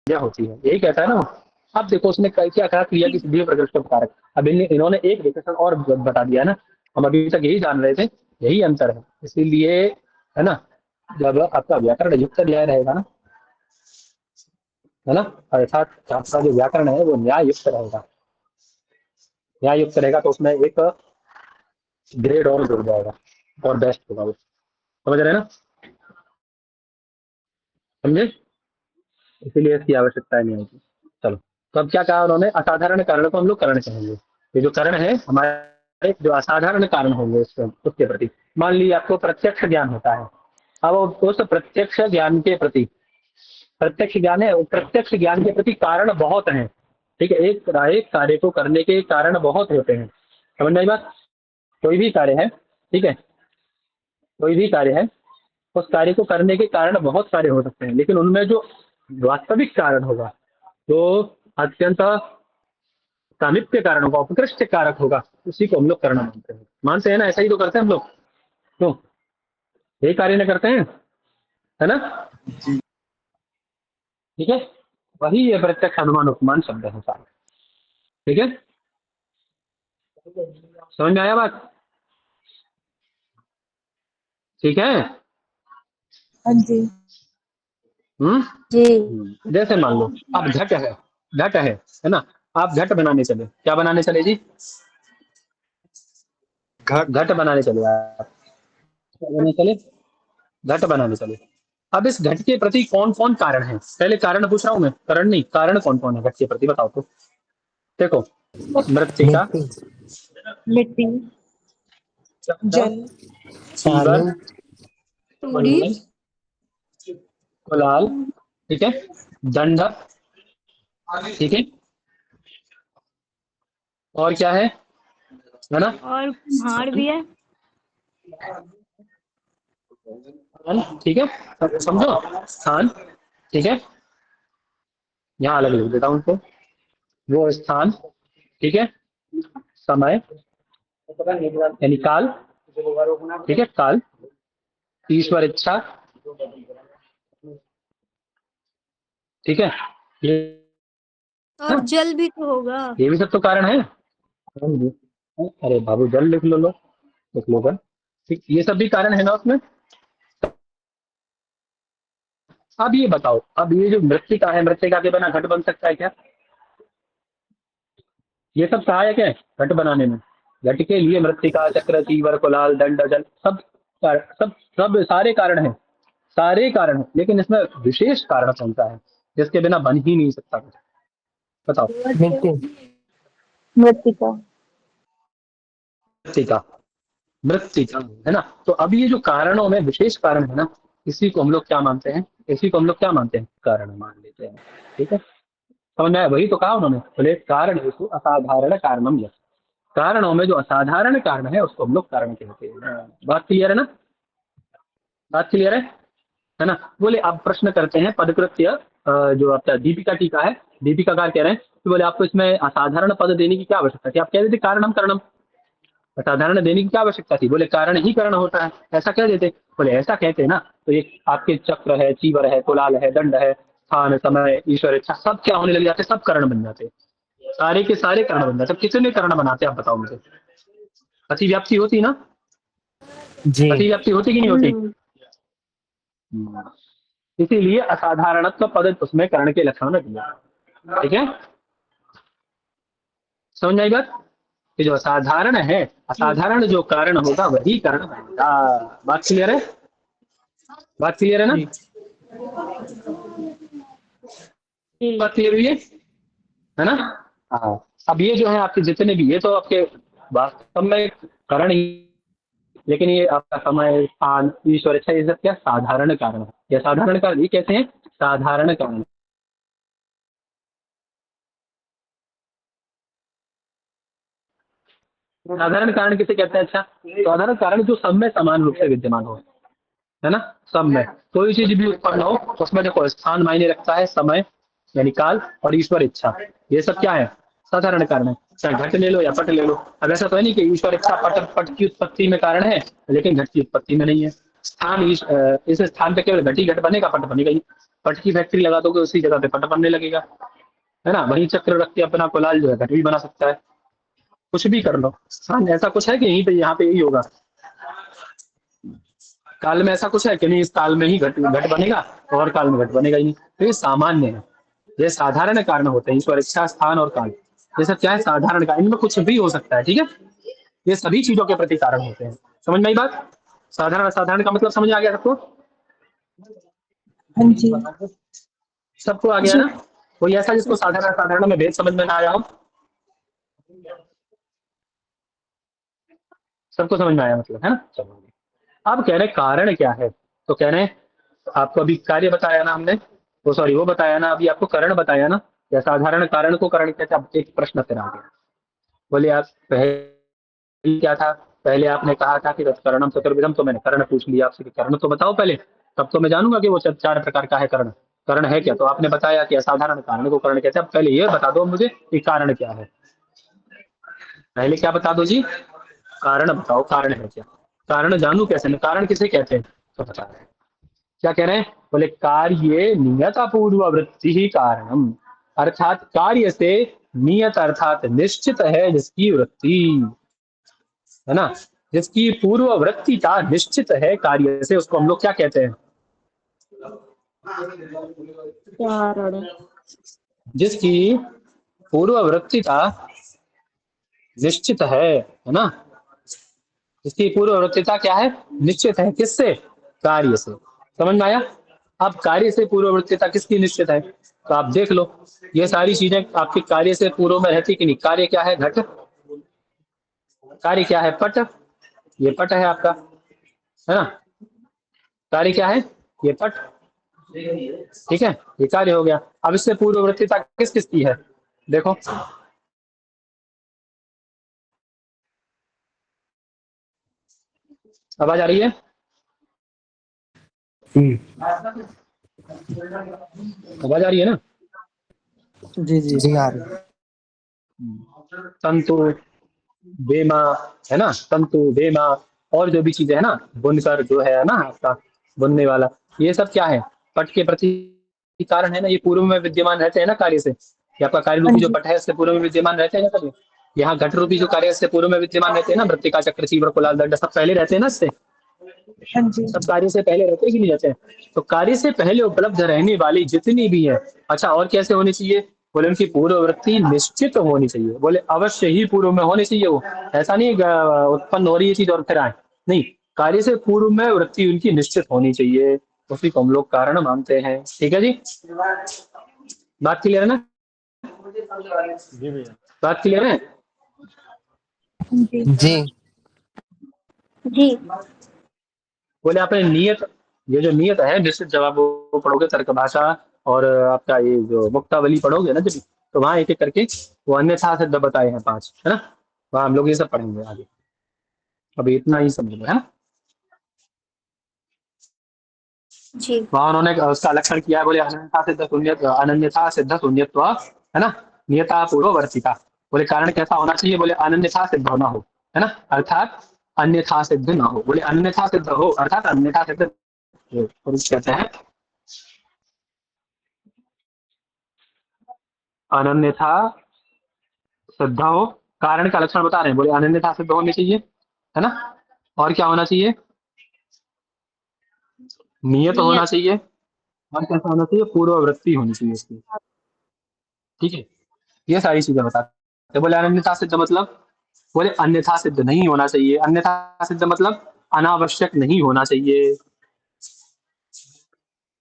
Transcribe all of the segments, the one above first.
क्रिया होती है, यही कहता है ना वो। अब देखो उसने क्या कहा, क्रिया की सिद्धि में प्रकृष्ट कारक। अब इन्होंने एक विशेषण और बता दिया ना, हम अभी तक यही जान रहे थे, यही अंतर है। इसीलिए है ना, जब आपका व्याकरण युक्त न्याय रहेगा ना, है ना, अर्थात आपका जो व्याकरण है वो न्याय युक्त रहेगा, न्याय युक्त रहेगा, तो उसमें एक ग्रेड और जुड़ जाएगा और बेस्ट होगा वो। समझ रहे हैं ना, समझे, इसीलिए इसकी आवश्यकता नहीं होगी। चलो, तो अब क्या कहा उन्होंने, असाधारण कारण को हम लोग कारण कहेंगे। ये जो कारण है हमारे, जो असाधारण कारण होंगे उसके प्रति, मान लीजिए आपको प्रत्यक्ष ज्ञान होता है, अब उस प्रत्यक्ष ज्ञान के प्रति, प्रत्यक्ष ज्ञान है, प्रत्यक्ष ज्ञान के प्रति कारण बहुत हैं। ठीक है, एक कार्य को करने के कारण बहुत होते हैं, समझ में आई बात। कोई भी कार्य है, ठीक है, कोई भी कार्य है, उस कार्य को करने के कारण बहुत सारे हो सकते हैं, लेकिन उनमें जो वास्तविक कारण होगा, जो अत्यंत सामिप्य कारण होगा, उत्कृष्ट कारक होगा, उसी को हम लोग करना मानते हैं ना, ऐसा ही तो करते हैं हम लोग, तो यही कार्य न करते हैं, है ना। जी। ठीक है, वही ये प्रत्यक्ष अनुमान उपमान शब्द है सारे। ठीक है, समझ में आया बात। ठीक है। हाँ जी। हम्म। जी। जैसे मान लो अब घट है, घट है ना, आप घट बनाने चले, क्या बनाने चले जी, घट। घट बनाने चले आप, क्या बनाने चले, घट बनाने चले। अब इस घट के प्रति कौन कौन कारण है, पहले कारण पूछ रहा हूं मैं, कारण नहीं, कारण कौन कौन है घट के प्रति, बताओ तो। देखो, मृत्तिका, मिट्टी, मिट्टी, जल, फीवर, पानी, तूड़ी, कुलाल, ठीक है, दंडक, ठीक है, और क्या है ना, और कुम्हार भी है। ठीक है, समझो स्थान, ठीक है, यहाँ अलग लिख देता हूँ उनको, वो स्थान, ठीक है, समय यानी काल, ठीक है, काल, ईश्वर इच्छा, ठीक है, और जल भी तो होगा। ये भी सब तो कारण है। अरे बाबू जल लिख लो, लिख लो जल, ठीक, ये सब भी कारण है ना उसमें। अब ये बताओ, अब ये जो मृत्तिका है, मृत्तिका के बिना घट बन सकता है क्या, ये सब सहायक है घट बनाने में। घट के लिए मृत्तिका, चक्र, चीवर, कुलाल, दंड, जल, सब सारे कारण हैं, सारे कारण हैं, लेकिन इसमें विशेष कारण कौन सा है जिसके बिना बन ही नहीं सकता कुछ, बताओ। मिट्टी, मृत्तिका। मृत्तिका, मृत्तिका, है ना। तो अब ये जो कारणों में विशेष कारण है ना, इसी को हम लोग क्या मानते हैं, इसी को हम लोग क्या मानते हैं, कारण मान लेते हैं। ठीक है, समझ में आया, वही तो कहा उन्होंने, बोले कारण हेतु असाधारण कारणम यत्, कारणों में जो असाधारण कारण है उसको हम लोग कारण कहते हैं। बात क्लियर है ना, बात क्लियर है ना। बोले आप प्रश्न करते हैं पदकृत्य, जो आपका दीपिका टीका है, दीपिकाकार कह रहे हैं कि बोले आपको इसमें असाधारण पद देने की क्या आवश्यकता थी, आप कह देते कारणम करणम, असाधारण देने की क्या आवश्यकता थी, बोले कारण ही कारण होता है, ऐसा कह देते। बोले ऐसा कहते ना, तो ये आपके चक्र है, चीवर है, कुलाल है, दंड है, स्थान, समय, ईश्वर इच्छा, सब क्या होने लग जाते, सब कारण बन जाते, सारे के सारे कारण बन जाते। कितने कारण बनाते आप बताओ मुझे, अतिव्याप्ति होती ना, जी, अतिव्याप्ति होती कि नहीं होती। इसीलिए असाधारणत्व पद उसमें करण के लक्षण में दिया। ठीक है, समझ आई बात, कि जो असाधारण है, असाधारण जो कारण होगा वही कारण बनेगा। बात क्लियर है, बात क्लियर है ना, जी, बात क्लियर हुई है ना। हाँ, अब ये जो है आपके जितने भी, ये तो आपके वास्तव में कारण ही, लेकिन ये आपका समय, स्थान, ईश्वर इच्छा, ये सब क्या साधारण कारण है, या साधारण कारण ये कहते हैं, साधारण कारण। साधारण कारण किसे कहते हैं, अच्छा, साधारण कारण जो सब में समान रूप से विद्यमान हो, है ना, सब में कोई चीज भी उत्पन्न हो, उसमें देखो स्थान मायने रखता है, समय यानी काल, और ईश्वर इच्छा, ये सब क्या है, साधारण कारण है। चाहे घट ले लो या पट ले लो, अब ऐसा तो है नहीं कि ईश्वर इच्छा पट पट की उत्पत्ति में कारण है, लेकिन घट की उत्पत्ति में नहीं है। स्थान इस स्थान पे केवल घट ही घट बनेगा, पट बनेगा ही। पट की फैक्ट्री लगा दोगे उसी जगह पे पट बनने लगेगा, है ना। वहीं चक्र रख के अपना कुलाल जो है घट भी बना सकता है, कुछ भी कर लो। हाँ, ऐसा कुछ है कि यहीं पे यहाँ पे यही होगा, काल में ऐसा कुछ है कि नहीं इस काल में ही घट घट बनेगा और काल में घट बनेगा ही नहीं। तो ये सामान्य है, ये साधारण कारण होते हैं, ईश्वर इच्छा स्थान और काल, ये सब क्या है साधारण कारण, इनमें कुछ भी हो सकता है, ठीक है। ये सभी चीजों के प्रति कारण होते हैं, समझ में आई बात। साधारण असाधारण का मतलब समझ आ गया सबको, हाँ जी। सबको आ गया जी। ना। कोई ऐसा जिसको साधारण असाधारण में भेद समझ में ना आया हो, सबको समझ में आया मतलब, है ना। चलो अब कह रहे कारण क्या है, तो कह रहे हैं आपको अभी कार्य बताया ना हमने, वो सॉरी वो बताया ना, अभी आपको कारण बताया ना, या साधारण कारण को कारण कहते हैं। अब एक प्रश्न फिर आ गया, बोले आप पहले क्या था, पहले आपने कहा था कि करणम चतुर्विधम, तो मैंने कर्ण पूछ लिया आपसे कि कर्ण तो बताओ पहले, तब तो मैं जानूंगा कि वो चार प्रकार का है कर्ण, कर्ण है क्या। तो आपने बताया कि असाधारण कारण को कारण कहते हैं। अब पहले ये बता दो मुझे कि कारण क्या है, पहले क्या बता दो जी, कारण बताओ कारण है क्या। कारण जानू कैसे, मैं कारण किसे कहते हैं, तो बता रहे हैं क्या कह रहे हैं, बोले कार्य नियत पूर्ववृत्ति ही कारणम, अर्थात कार्य से नियत अर्थात निश्चित है जिसकी वृत्ति, है ना, जिसकी पूर्ववृत्ति का निश्चित है कार्य से, उसको हम लोग क्या कहते हैं, कारण। जिसकी पूर्ववृत्ति का निश्चित है ना, इसकी पूर्ववर्तीता क्या है, निश्चित है, किससे, कार्य से। समझ में आया। अब कार्य से पूर्ववर्तीता किसकी निश्चित है, तो आप देख लो, ये सारी चीजें आपके कार्य से पूर्व में रहती कि नहीं। कार्य क्या है, घट, कार्य क्या है, पट, ये पट है आपका, है ना, कार्य क्या है, ये पट, ठीक है, ये कार्य हो गया। अब इससे पूर्ववर्तीता किस किस की है, देखो, आवाज आ रही है, आवाज आ रही है ना। जी जी जी आ रही। तंतु, बेमा, है ना, तंतु बेमा, और जो भी चीजें है ना, बुनकर जो है ना आपका बुनने वाला, ये सब क्या है, पट के प्रति कारण है ना, ये पूर्व में विद्यमान रहते हैं ना कार्य से। ये आपका कार्य हाँ रूपी जो जी। पट है इससे पूर्व में विद्यमान रहते हैं ना कभी, यहाँ घट रूपी जो कार्य है इससे पूर्व में विद्यमान रहते हैं ना, मृत्तिका चक्र चीवर कुलाल दंड सब पहले रहते हैं ना इससे, हाँ जी। सब कार्य से पहले रहते हैं कि नहीं रहते हैं। तो कार्य से पहले उपलब्ध रहने वाली जितनी भी है, अच्छा और कैसे होनी चाहिए, बोले उनकी पूर्ववृत्ति निश्चित होनी चाहिए, बोले अवश्य ही पूर्व में होनी चाहिए वो, ऐसा नहीं उत्पन्न हो रही है चीज और फिर आए, नहीं, कार्य से पूर्व में वृत्ति उनकी निश्चित होनी चाहिए, उसी को हम लोग कारण मानते हैं, ठीक है जी। बात क्लियर है ना, बात क्लियर है। जी। जी जी। बोले आपने नियत, ये जो नियत है निश्चित, जब आप वो पढ़ोगे तर्क भाषा और आपका ये जो मुक्तावली पढ़ोगे ना जब, तो वहां एक एक करके वो अन्यथा सिद्ध बताए हैं पांच, है ना, वहां हम लोग ये सब पढ़ेंगे आगे, अभी इतना ही समझ लो, है ना। जी। वहां उन्होंने उसका लक्षण किया है, बोले अनन्यथा सिद्ध शून्य, अनन्यथा सिद्ध शून्यत्व, है ना, नियता पूर्ववर्तिका, बोले कारण कैसा होना चाहिए, बोले अनन्यथा सिद्ध होना हो, है ना, अर्थात अन्यथा सिद्ध ना हो, बोले अन्यथा सिद्ध हो अर्थात अन्यथा सिद्ध हो, और इसे कहते हैं अनन्यथा सिद्ध हो। कारण का लक्षण बता रहे हैं, बोले अनन्यथा सिद्ध होनी चाहिए, है ना, और क्या होना चाहिए, नियत होना नियत। चाहिए, और कैसा होना चाहिए, पूर्ववृत्ति होनी चाहिए इसकी, ठीक है, ये सारी चीजें बताते, बोले अनन्यथा सिद्ध मतलब, बोले अन्यथा सिद्ध नहीं होना चाहिए, अन्यथा सिद्ध मतलब अनावश्यक नहीं होना चाहिए,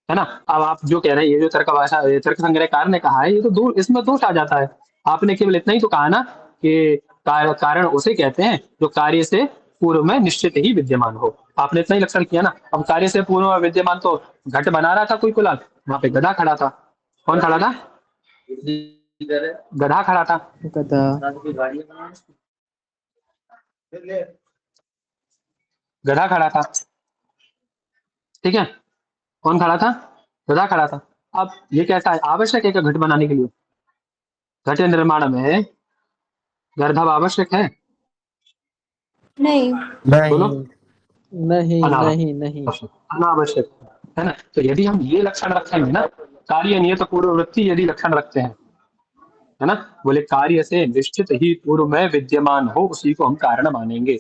है ना। अब आप जो कह रहे हैं, ये जो तर्क भाषा, ये तर्क संग्रहकार ने कहा है, ये तो दूर, इसमें दोष आ जाता है। आपने केवल इतना ही तो कहा ना कि कारण उसे कहते हैं जो कार्य से पूर्व में निश्चित ही विद्यमान हो, आपने इतना ही लक्षण किया ना। अब कार्य से पूर्व में विद्यमान तो घट बना रहा था कोई कुलाल, वहां पे गधा खड़ा था, कौन खड़ा था, गधा खड़ा था, गधा। गधा खड़ा था, ठीक है, कौन खड़ा था, गधा खड़ा था। अब ये कैसा है, आवश्यक है क्या घट बनाने के लिए, घट निर्माण में गर्दभ आवश्यक है, नहीं। बोलो, नहीं नहीं नहीं नहीं। अनावश्यक, अनावश्यक, है ना। तो यदि हम ये लक्षण रखेंगे ना, कार्य नियत पूर्ववृत्ति यदि लक्षण रखते हैं, है ना, बोले कार्य से निश्चित ही पूर्व में विद्यमान हो उसी को हम कारण मानेंगे।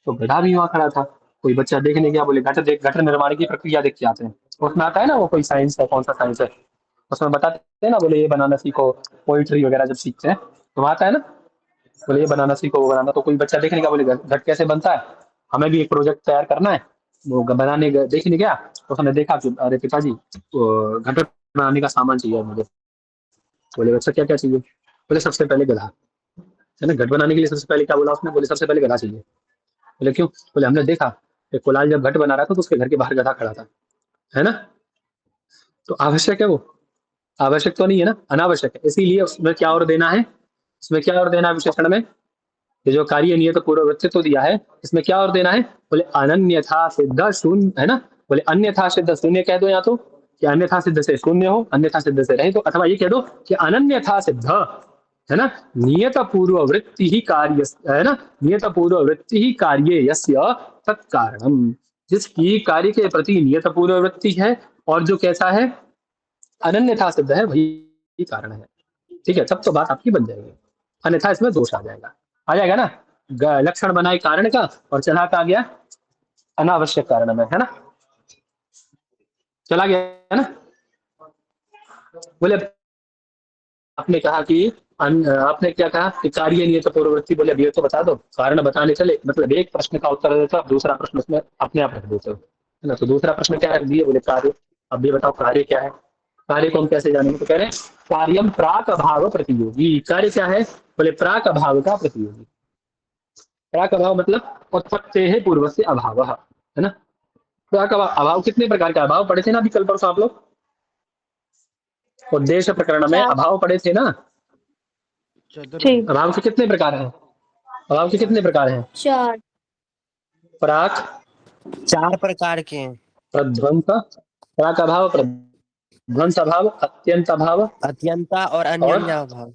तो गधा भी वहां खड़ा था, कोई बच्चा देखने गया, बोले घट देख, घट निर्माण की प्रक्रिया देख के आते हैं। उसमें आता है ना, वो कोई साइंस है, कौन सा साइंस है, उसमें बताते हैं ना, बोले ये बनाना सीखो, पोइट्री वगैरह जब सीखते हैं तो वहाँ आता है ना, बोले ये बनाना सीखो, वो बनाना। तो कोई बच्चा देखने का, बोले घट कैसे बनता है, हमें भी एक प्रोजेक्ट तैयार करना है। वो बनाने देखने गया, तो उसने देखा कि अरे पिताजी, घट बनाने का सामान चाहिए मुझे। बोले बच्चा क्या क्या चाहिए, बोले सबसे पहले गधा, है ना। घट बनाने के लिए सबसे पहले क्या बोला उसने, बोले सबसे पहले गधा चाहिए। बोले क्यों, बोले हमने देखा कि कुलाल जब घट बना रहा था तो उसके घर के बाहर गधा खड़ा था, है ना। तो आवश्यक है वो, आवश्यक तो नहीं है ना, अनावश्यक है। इसीलिए उसमें क्या और देना है, इसमें क्या और देना है विशेषण में, ये जो कार्य नियत पूर्ववृत्तित्व दिया है, इसमें क्या और देना है, बोले अनन्यथा सिद्ध शून्य, है ना। बोले अन्यथा सिद्ध शून्य कह दो, या तो कि अन्यथा सिद्ध से शून्य हो, अन्यथा सिद्ध से रहे तो, अथवा ये कह दो कि अनन्यथा सिद्ध, है ना, नियत पूर्ववृत्ति ही कार्य, है ना, नियत पूर्ववृत्ति ही कार्य यस्य तत्कारणम, जिसकी कार्य के प्रति नियत पूर्ववृत्ति है और जो कैसा है, अनन्यथा सिद्ध है, वही कारण है। ठीक है, तब तो बात आपकी बन जाएगी, अन्यथा इसमें दोष आ जाएगा ना। लक्षण बनाए कारण का और चला का गया अनावश्यक कारण में, है ना, चला गया ना। बोले आपने कहा कि आपने क्या कहा कि कार्य नियत पूर्ववृत्ति, बोले अभी तो बता दो, कारण बताने चले, मतलब एक प्रश्न का उत्तर देते हो, दूसरा प्रश्न उसमें अपने आप रख देते हो, है ना। तो दूसरा प्रश्न क्या रख दिए, बोले कार्य। अब ये बताओ कार्य क्या है, कार्य को हम कैसे जानेंगे, तो कह रहे हैं कार्यम प्राक अभाव प्रतियोगी। कार्य क्या है, बोले प्राक अभाव का प्रतियोगी। प्राक अभाव मतलब उत्पत्ति है पूर्व से अभाव, है ना। प्राक अभाव कितने प्रकार का अभाव पढ़े थे ना अभी कल परसों आप लोग, उद्देश्य प्रकरण में चार। अभाव पढ़े थे ना। ठीक। अभाव के कितने प्रकार हैं, अभाव के कितने प्रकार हैं, चार। प्राक, 4 प्रकार के हैं। प्रध्वंस, प्राक अभाव, प्रध्वंस अभाव, अत्यंत अभाव अत्यंता और और अन्योन्या भाव।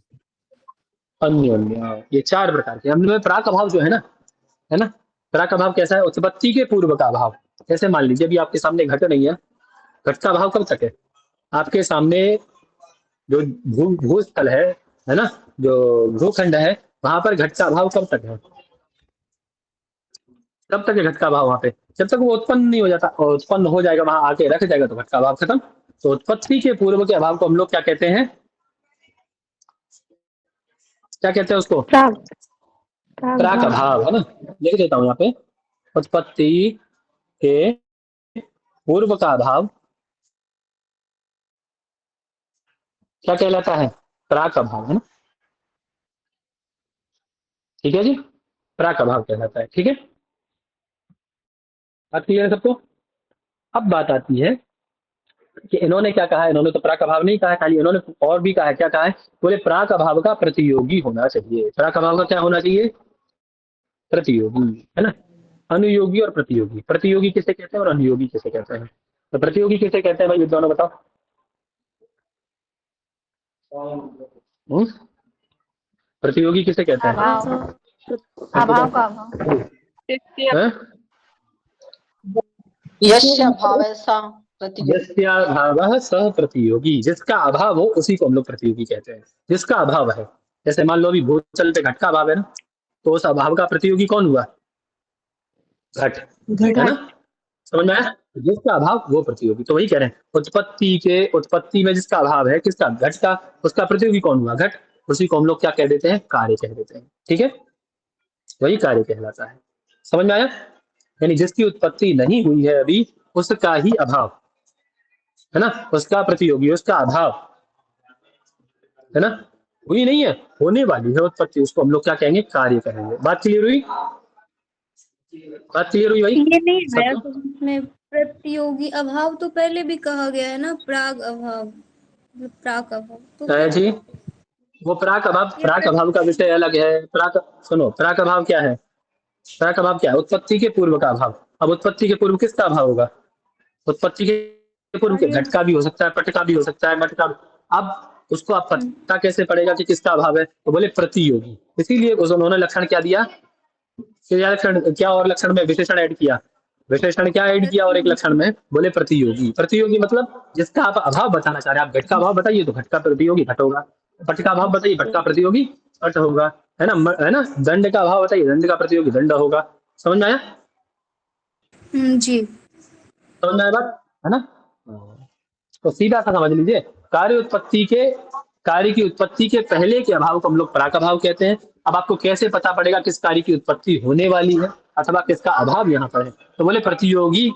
अन्योन्य, ये 4 प्रकार के। हमने प्राक अभाव जो है ना, प्राक अभाव कैसा है, उत्पत्ति के पूर्व का अभाव। जैसे मान लीजिए अभी आपके सामने घट नहीं है, घट का अभाव कब तक है, आपके सामने जो भूस्थल है ना, जो भूखंड है, वहां पर घट का अभाव कब तक है, तब तक है घट का अभाव वहां पे, जब तक वो उत्पन्न नहीं हो जाता, और उत्पन्न हो जाएगा वहां आके रख जाएगा तो घट का अभाव खत्म। तो उत्पत्ति के पूर्व के अभाव को हम लोग क्या कहते हैं, क्या कहते हैं उसको, प्राग। प्राग प्राक भाव। अभाव, है ना। लिख देता हूँ यहाँ पे, उत्पत्ति के पूर्व का अभाव क्या कहलाता है, प्राक अभाव, है ना। ठीक है जी, प्राक अभाव कहलाता है, ठीक है। बात क्लियर है सबको। अब बात आती है कि इन्होंने क्या कहा है, इन्होंने तो प्राक अभाव नहीं कहा है खाली, इन्होंने और भी कहा है, क्या कहा है, बोले प्राक अभाव का प्रतियोगी होना चाहिए। प्राक अभाव का क्या होना चाहिए, प्रतियोगी, है ना। अनुयोगी और प्रतियोगी, प्रतियोगी किसे कहते हैं और अनुयोगी किसे कहते हैं, तो प्रतियोगी किसे कहते हैं भाई, ये दोनों बताओ। हम्म? प्रतियोगी किसे कहते हैं, अभाव। अभाव का अभाव। हैं? यस्य भावः स प्रतियोगी। यस्याभावः सः प्रतियोगी, जिसका अभाव हो उसी को हम लोग प्रतियोगी कहते हैं, जिसका अभाव है। जैसे मान लो अभी भूतल पे घट का अभाव है ना, तो उस अभाव का प्रतियोगी कौन हुआ, घट, है ना। समझ में आया, जिसका अभाव वो प्रतियोगी। तो वही कह रहे हैं, उत्पत्ति में जिसका अभाव है, किसका, घट का, उसका प्रतियोगी कौन हुआ, घट। उसी को हम लोग क्या कह देते हैं, कार्य कह देते हैं, ठीक है, वही कार्य कहलाता है। समझ में आया, यानी जिसकी उत्पत्ति नहीं हुई है अभी, उसका ही अभाव, है ना, उसका प्रतियोगी, उसका अभाव, है ना, हुई नहीं है, होने वाली है उत्पत्ति, उसको हम लोग क्या कहेंगे, कार्य कहेंगे। बात क्लियर हुई, बात क्लियर हुई भाई ये नहीं आया सबको। तो इसमें प्रतियोगी अभाव तो पहले भी कहा गया है ना, प्राग अभाव, प्राक अभाव तो है फिर जी, वो ये प्राक अभाव का विषय अलग है। प्राक, सुनो, प्राक अभाव क्या है, प्राक अभाव क्या है, उत्पत्ति के पूर्व का अभाव। अब उत्पत्ति के पूर्व किसका अभाव होगा, उत्पत्ति के पूर्व के कार्य। घट का भी हो सकता है, पट का भी हो सकता है, मट का। अब उसको आप पता कैसे पड़ेगा कि किसका अभाव है, तो बोले प्रतियोगी। इसीलिए उन्होंने लक्षण क्या दिया, क्या लक्षण, क्या और लक्षण में विशेषण ऐड किया, विशेषण क्या ऐड किया और एक लक्षण में? बोले प्रतियोगी। प्रतियोगी मतलब जिसका आप अभाव बताना चाह रहे हैं। आप घट का अभाव बताइए तो घट का प्रतियोगी घट होगा, पट का अभाव बताइए पट का प्रतियोगी पट होगा, है ना? है ना? दंड का अभाव बताइए दंड का प्रतियोगी दंड होगा। समझ में आया? जी। समझ में आया बात, है ना? तो सीधा सा समझ लीजिए, कार्य की उत्पत्ति के पहले के अभाव को हम लोग प्राक अभाव कहते हैं। अब आपको कैसे पता पड़ेगा किस कार्य की उत्पत्ति होने वाली है अथवा किसका अभाव यहाँ पर है? तो बोले प्रतियोगी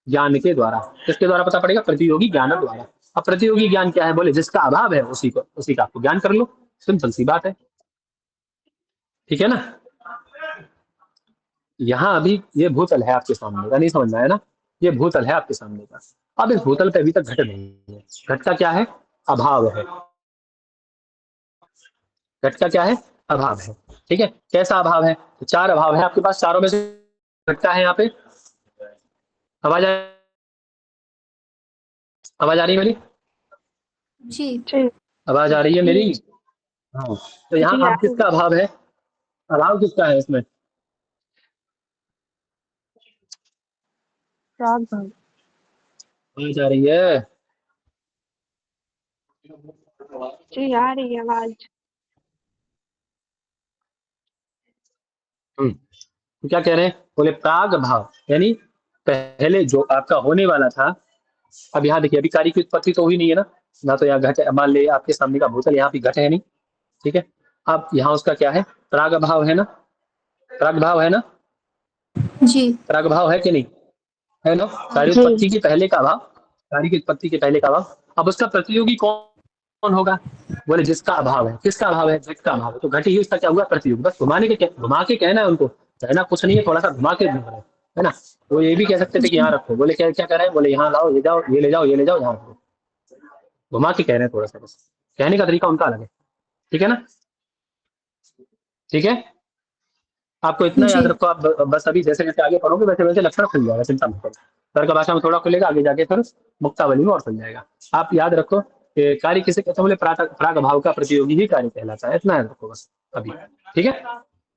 ज्ञान के द्वारा। किसके द्वारा पता पड़ेगा? प्रतियोगी ज्ञान द्वारा। अब प्रतियोगी ज्ञान क्या है? बोले जिसका अभाव है उसी का आपको ज्ञान कर लो। सिंपल सी बात है, ठीक है ना? यहाँ अभी ये भूतल है आपके सामने का, नहीं समझ में आया ना? ये भूतल है आपके सामने का। अब इस भूतल पे अभी तक घट नहीं है। घट का क्या है? अभाव है। घट का क्या है? अभाव है। ठीक है, कैसा अभाव है? तो चार अभाव है आपके पास, चारों में से घट का है यहाँ पे। आवाज आवाज आ रही है मेरी? जी। आवाज आ रही है मेरी? हाँ। तो यहाँ अब किसका अभाव है? अभाव किसका है इसमें? आवाज आ रही है? जी आ रही है आवाज। तो क्या कह रहे हैं? बोले प्राग भाव, यानी पहले जो आपका होने वाला था। अब यहाँ देखिए, अभी कार्य की उत्पत्ति तो हुई नहीं है ना, ना तो यहाँ घट है। मान ले आपके सामने का भूतल, यहाँ भी घट है नहीं, ठीक है? अब यहाँ उसका क्या है? प्राग भाव है ना? प्राग भाव है ना? जी। प्राग भाव है कि नहीं? है ना? कार्य उत्पत्ति के पहले का अभाव, कार्य की उत्पत्ति के पहले का अभाव। अब उसका प्रतियोगी कौन होगा? बोले जिसका अभाव है। किसका अभाव है? घट का अभाव है। तो घट ही उसका क्या हुआ? प्रतियोगी। बस घुमा के कहना है उनको, कहना कुछ नहीं है, थोड़ा सा घुमा के घूम रहे हैं, है ना? वो ये भी कह सकते थे कि यहाँ रखो, बोले क्या क्या कह रहे हैं? बोले यहाँ लाओ, ये जाओ, ये ले जाओ, ये ले जाओ, यहाँ रखो। घुमा के कह रहे हैं थोड़ा सा, बस कहने का तरीका उनका अलग है। ठीक है ना? ठीक है, आपको इतना याद जी। रखो। आप बस अभी जैसे जैसे आगे पढ़ोगे वैसे वैसे लक्षण खुल जाएगा, चिंता मत करो। तर्क भाषा में थोड़ा खुलेगा, आगे जाके फिर मुक्तावली में और खुल जाएगा। आप याद रखो कि कार्य किसे कहते हैं? बोले प्राग भाव का प्रतियोगी ही कार्य कहलाता है। इतना याद रखो बस अभी। ठीक है,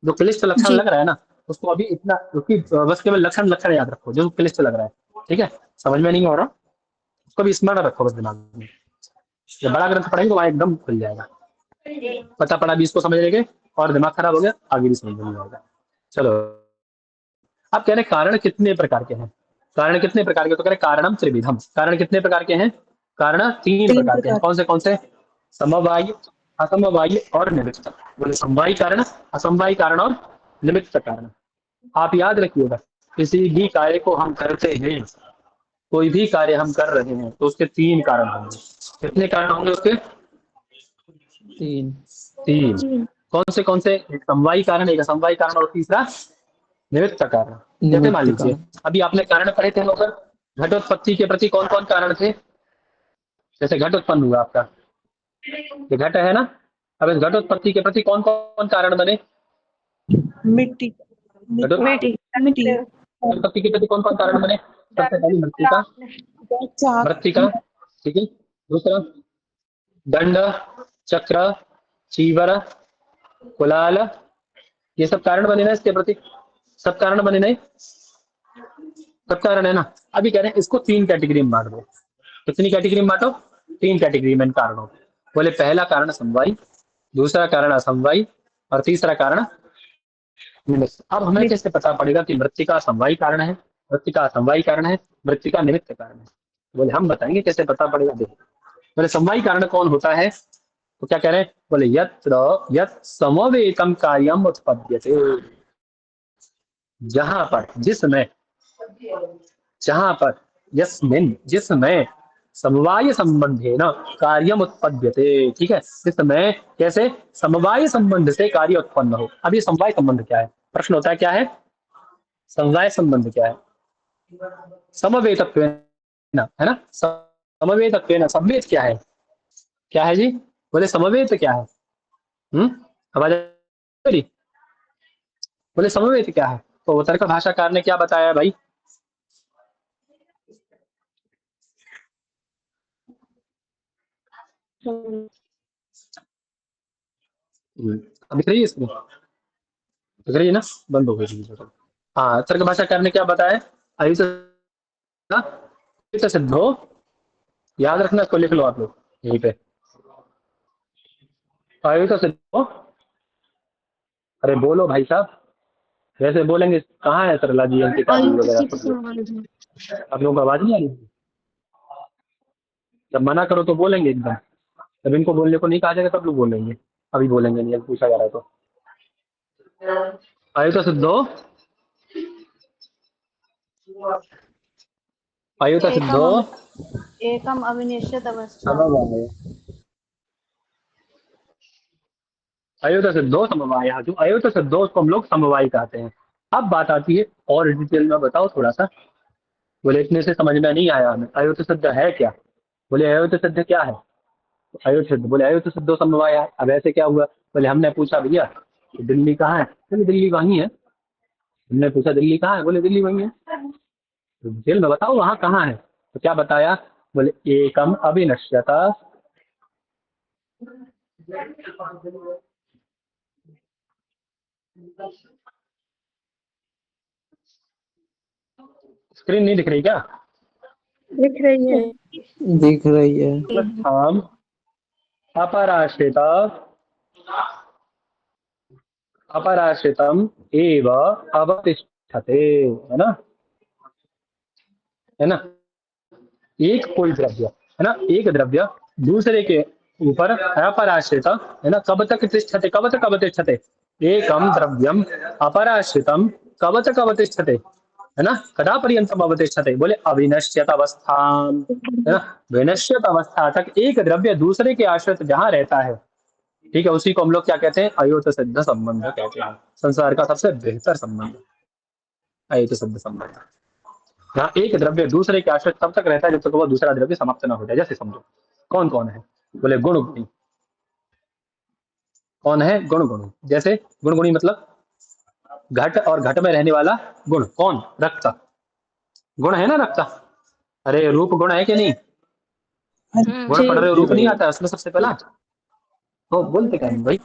जो क्लिष्ट लक्षण जी। लग रहा है ना, उसको अभी इतना, उसकी बस केवल लक्षण लक्षण याद रखो जो क्लिष्ट लग रहा है। ठीक है, समझ में नहीं हो रहा उसको भी स्मरण रखो बस दिमाग में। जब बड़ा ग्रंथ पढ़ेंगे वहां एकदम खुल जाएगा। पता पड़ा भी इसको समझ लेंगे और दिमाग खराब हो गया, आगे भी समझ में नहीं आएगा। चलो, आप कह रहे कारण कितने प्रकार के हैं? कारण कितने प्रकार के? तो कह रहे कारणम त्रिविधम। कारण कितने प्रकार के हैं? कारण तीन प्रकार के हैं। कौन से कौन से? समवायी, असमवायी और निमित्त। बोले समवायी कारण, असमवायी कारण और निमित्त कारण। आप याद रखिएगा, किसी भी कार्य को हम करते हैं, कोई भी कार्य हम कर रहे हैं, तो उसके तीन कारण होंगे। कितने कारण होंगे उसके? तीन। तीन कौन से? एक समवायी कारण, एक असमवायी कारण और तीसरा निमित्त कारण। जैसे मान लीजिए, अभी आपने कारण पढ़े थे लोग, घटोत्पत्ति के प्रति कौन कौन कारण थे? जैसे घट उत्पन्न हुआ आपका, ये घट है ना? अब इस घटोत्पत्ति के प्रति कौन कौन कारण बने? मिट्टी। घटोत्पत्ति के प्रति कौन कौन कारण बने? सबसे पहले मृत्तिका, मृत्तिका, ठीक है। दूसरा दंड, चक्र, चीवर, कुलाल, ये सब कारण बने ना इसके प्रति? सब कारण बने नहीं? सब कारण है ना? अभी कह रहे हैं इसको तीन कैटेगरी में बांट दो। कितनी कैटेगरी में बांटो? तीन कैटेगरी में कारणों। बोले पहला कारण समवायी, दूसरा कारण असमवायी और तीसरा कारण निमित्त। अब हमें कैसे पता पड़ेगा कि मृत्तिका समवायी कारण है, मृत्तिका असमवायी कारण है, मृत्तिका निमित्त कारण है? बोले हम बताएंगे कैसे पता पड़ेगा। देखो, बोले समवायी कारण कौन होता है? तो क्या कह रहे हैं? बोले यत् समवेतम कार्यम उत्पद्यते। जहां पर, जिसमें, जहां पर, यस्मिन, जिसमें, समवाय संबंधे न कार्यम उत्पद्यते। ठीक है, जिसमें कैसे? समवाय संबंध से कार्य उत्पन्न हो। अब ये समवाय संबंध क्या है? प्रश्न होता है क्या है? समवाय संबंध क्या है? समवेतत्वेन, है ना? समवेतत्वेन, समवेत क्या है? क्या है जी? बोले समवेत क्या है? आवाज आ रही? बोले समवेत क्या है? तो तर्क भाषाकार ने क्या बताया भाई? अब दिख रही है इसमें? दिख रही है ना? बंद हो गई। हाँ, तर्क भाषाकार ने क्या बताया? अयुत सिद्धो, याद रखना, इसको लिख लो आप लोग यहीं पे। अयुत सिद्धो, अरे बोलो भाई साहब, वैसे बोलेंगे। कहाँ है सरला जी, अंकिता जी वगैरह सब लोग? आप लोगों को आवाज नहीं आ रही? जब मना करो तो बोलेंगे एकदम, जब इनको बोलने को नहीं कहा जाएगा तब लोग बोलेंगे, अभी बोलेंगे नहीं, अभी पूछा जा रहा है तो। अयुत सिद्धो, अयुत सिद्धो एकम अविनिश्चित अवस्था। समवाय, अयुत सिद्धो समवाय। जो अयुत सिद्धो उसको हम लोग समवाय कहते हैं। अब बात आती है और डिटेल में बताओ थोड़ा सा। बोले इतने से समझ में नहीं आया हमें, अयुत सिद्ध है क्या? बोले अयुत सिद्ध क्या है? अयुत सिद्ध, बोले अयुत सिद्धो समवाय। अब ऐसे क्या हुआ? बोले हमने पूछा भैया दिल्ली कहाँ है? बोले दिल्ली वहीं है। हमने पूछा दिल्ली कहाँ है? बोले दिल्ली वहीं है। तो डिटेल में बताओ वहाँ कहाँ है? तो क्या बताया? बोले एकम अविनश्यता, स्क्रीन नहीं दिख रही क्या? लिख रही है। दिख रही है। हम अपराश्रिता, अपराश्रितम एव अवतिष्ठते, है ना? है ना? एक कोई द्रव्य, है ना, एक द्रव्य दूसरे के ऊपर अपराश्रित, है ना, कब तक तिष्ठते, कब तक अवतिष्ठते? एकम द्रव्यम अपराश्रितम कब तक अवतिष्ठते, है ना, कदा पर्यंतम अवतिष्ठते? बोले अविनश्यत अवस्थाम, है ना, विनश्यत अवस्था तक एक द्रव्य दूसरे के आश्रित जहां रहता है, ठीक है, उसी को हम लोग क्या कहते हैं? अयुत सिद्ध संबंध कहते हैं। संसार का सबसे बेहतर संबंध अयुत सिद्ध संबंध। जहाँ एक द्रव्य दूसरे के आश्रित तब तक रहता है जब तक वो दूसरा द्रव्य समाप्त ना हो जाए। जैसे समझो कौन कौन है? बोले गुण गुणी। कौन है? गुण गुणी। जैसे गुण गुणी मतलब घट और घट में रहने वाला गुण। कौन? रक्त। गुण है ना रक्त। अरे रूप गुण है कि नहीं? गुण पढ़ रहे हो, रूप नहीं आता है उसमें सबसे पहला? तो बोलते क्या नहीं भाई?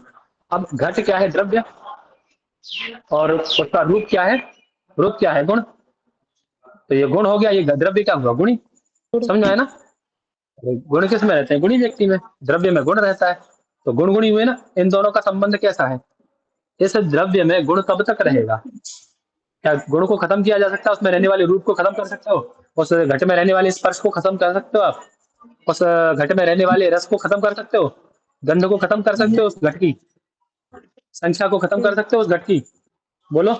अब घट क्या है? द्रव्य। और उसका रूप क्या है? रूप क्या है? गुण। तो ये गुण हो गया, ये द्रव्य क्या हुआ? गुणी। समझ में आया ना? गुण किस में रहते हैं? गुणी व्यक्ति में। द्रव्य में गुण रहता है, तो गुण गुणी हुए ना। इन दोनों का संबंध कैसा है? इस द्रव्य में गुण कब तक रहेगा? क्या गुण को खत्म किया जा सकता है? उसमें रहने वाले रूप को खत्म कर सकते हो? उस घट में रहने वाले स्पर्श को खत्म कर सकते हो आप? उस घट में रहने वाले रस को खत्म कर सकते हो? गंध को खत्म कर सकते हो उस घट की? संख्या को खत्म कर सकते हो उस घट की? बोलो,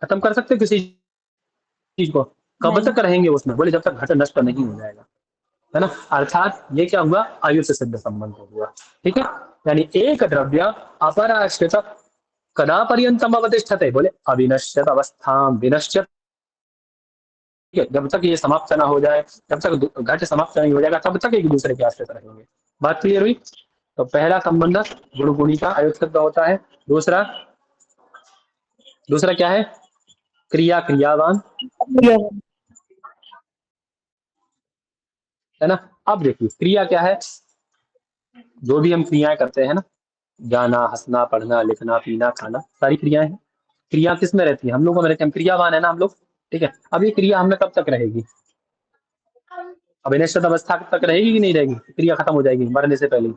खत्म कर सकते हो किसी चीज को? कब तक रहेंगे उसमें? बोले जब तक घट नष्ट नहीं हो जाएगा, है ना। अर्थात ये क्या हुआ? आयुष सिद्ध संबंध हुआ। ठीक है, यानी एक द्रव्य अपराश्रित कदा पर्यंतम अवतिष्ठते? बोले अविनश्यत अवस्थाम। विनश्यत, जब तक ये समाप्त ना हो जाए, जब तक घट समाप्त नहीं हो जाएगा तब तक एक दूसरे के आश्रित रहेंगे। बात क्लियर हुई? तो पहला संबंध गुण गुणी का आयुष सिद्ध होता है। दूसरा, दूसरा क्या है? क्रिया क्रियावान, है ना। अब देखिए क्रिया क्या है? जो भी हम क्रियाएं करते हैं ना, जाना, हंसना, पढ़ना, लिखना, पीना, खाना, सारी क्रियाएं हैं। क्रिया किस में रहती है? हम लोगों में रहती है, हम क्रियावान है ना हम लोग। ठीक है, अब ये क्रिया हमें कब तक रहेगी? अविनश्यत अवस्था तक रहेगी कि नहीं रहेगी? क्रिया खत्म हो जाएगी मरने से पहले?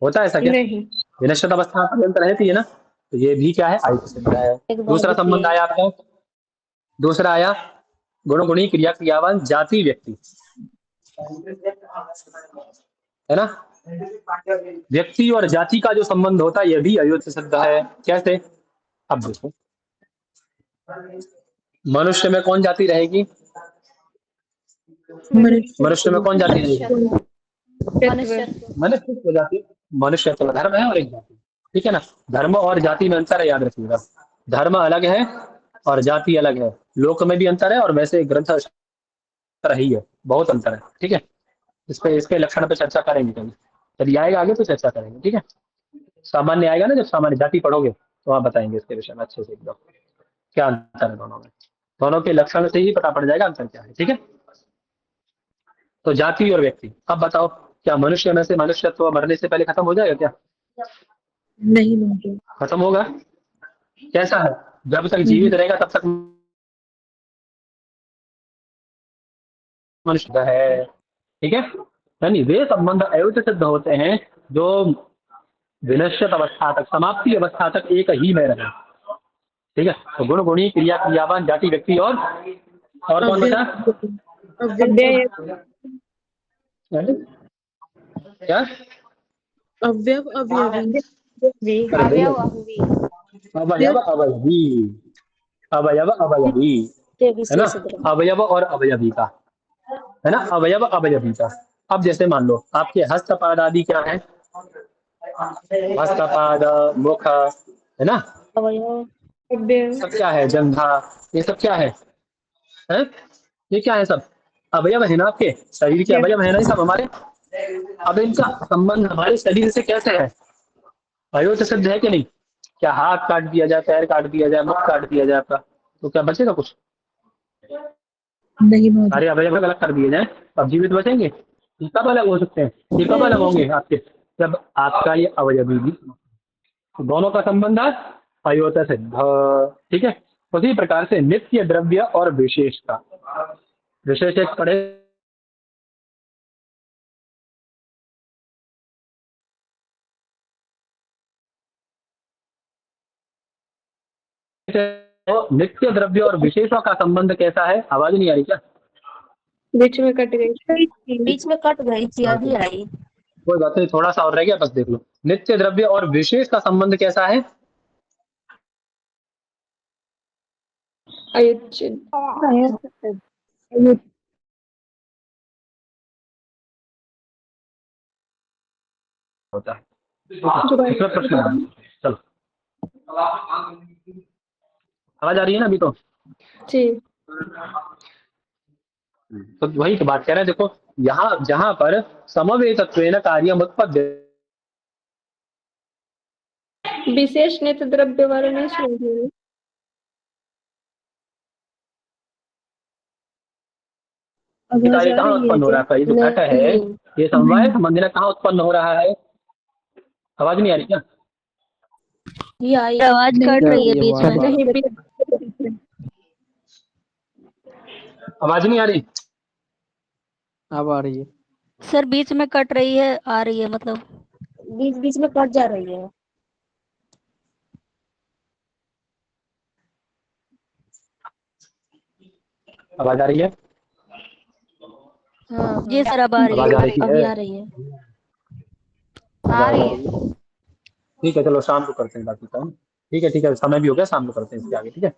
होता है ऐसा क्या? नहीं। विनश्यत अवस्था पर्यंत रहती है ना। तो ये भी क्या है? आयुष सिद्ध है। दूसरा संबंध आया आपका, दूसरा आया गुण गुणी क्रिया क्रियावान जाति व्यक्ति, है ना। व्यक्ति और जाति का जो संबंध होता है, यह भी अयुत सिद्ध है। कैसे? अब देखो, मनुष्य में कौन जाति रहेगी? मनुष्य में कौन जाति रहेगी? मनुष्यत्व। मनुष्य जाति। मनुष्य तो धर्म है और एक जाति, ठीक है ना। धर्म और जाति में अंतर है, याद रखिएगा। धर्म अलग है और जाति अलग है। लोक में भी अंतर है और वैसे ग्रंथ रही है, बहुत अंतर है। ठीक है, इस पे इसके लक्षण पे चर्चा करेंगे कभी, यदि आएगा आगे तो चर्चा करेंगे। ठीक है, सामान्य आएगा ना, जब सामान्य जाति पढ़ोगे तो वहां बताएंगे इसके विषय में अच्छे से एकदम क्या अंतर है दोनों में। दोनों के लक्षण से ही पता पड़ जाएगा अंतर क्या है। ठीक है, तो जाति और व्यक्ति। अब बताओ, क्या मनुष्य में से मनुष्यत्व मरने से पहले खत्म हो जाएगा क्या? नहीं। खत्म होगा। कैसा है? जब तक जीवित रहेगा तब तक मनुष्य है, ठीक है। यानी वे संबंध अयोग्य सिद्ध होते हैं जो विनश्यत अवस्था तक, समाप्ति अवस्था तक एक ही में रहे, ठीक है। तो गुण, गुणी, क्रिया, क्रियावान, जाति, व्यक्ति और कौन बचा? अव्यय क्या? अव्यव अवयवी अवयव अवयवी अवयव अवयवी, अवयव अवयवी, है ना, अवयव और अवयवी का, है ना, अवयव अवयवी का। अब जैसे मान लो आपके हस्तपाद आदि क्या है? हस्तपाद, मुख, है ना, अव्यय सब क्या है? जंघा, ये सब क्या है? ये क्या है? सब अवयव है ना, आपके शरीर के अवयव है ना ये सब हमारे। अब इनका संबंध हमारे शरीर से कैसे है? अयोग्य सिद्ध है कि नहीं? क्या हाथ काट दिया जाए, पैर काट दिया जाए, मुख काट दिया जाए आपका, तो क्या बचेगा कुछ? नहीं महोदय। सारे अवयव अलग कर दिए जाए, अब जीवित बचेंगे? ये कब अलग हो सकते हैं? ये कब अलग होंगे आपके? जब आपका ये अवयवी भी, दोनों का संबंध है अयोग्य सिद्ध, ठीक है। उसी प्रकार से नित्य, द्रव्य और विशेष का, विशेष एक पढ़े तो नित्य, द्रव्य और विशेषों का संबंध कैसा है? आवाज नहीं आ रही क्या? बीच में कट गई। बीच में कट गई थी, अभी आई। कोई बात नहीं, थोड़ा सा और रह गया, बस देख लो। नित्य, द्रव्य और विशेष का संबंध कैसा है? अयुच्य होता है। इसमें प्रश्न है। चलो, आवाज आ रही है ना अभी? तो जी तो वही तो बात कह रहे हैं। देखो यहाँ जहां पर समवेतत्वेन कार्यम उत्पद्य, विशेष नित्य द्रव्य वाला नहीं सुनेंगे। कार्य कहाँ उत्पन्न हो रहा है? ये जो घट है, ये समवाय संबंधी कहाँ उत्पन्न हो रहा है? आवाज नहीं आ रही क्या? ये आई, आवाज कट रही है बीच में। नहीं आवाज नहीं आ रही? अब आ रही है। सर बीच में कट रही है, आ रही है, मतलब बीच बीच में कट जा रही है। आवाज आ रही है? हाँ जी सर, अब आ रही आवाज आ है, रही अभी है? आ रही है। आ रही है। ठीक है, चलो शाम को करते हैं बाकी काम। ठीक है, ठीक है, समय भी हो गया, शाम को करते हैं इसके आगे, ठीक है।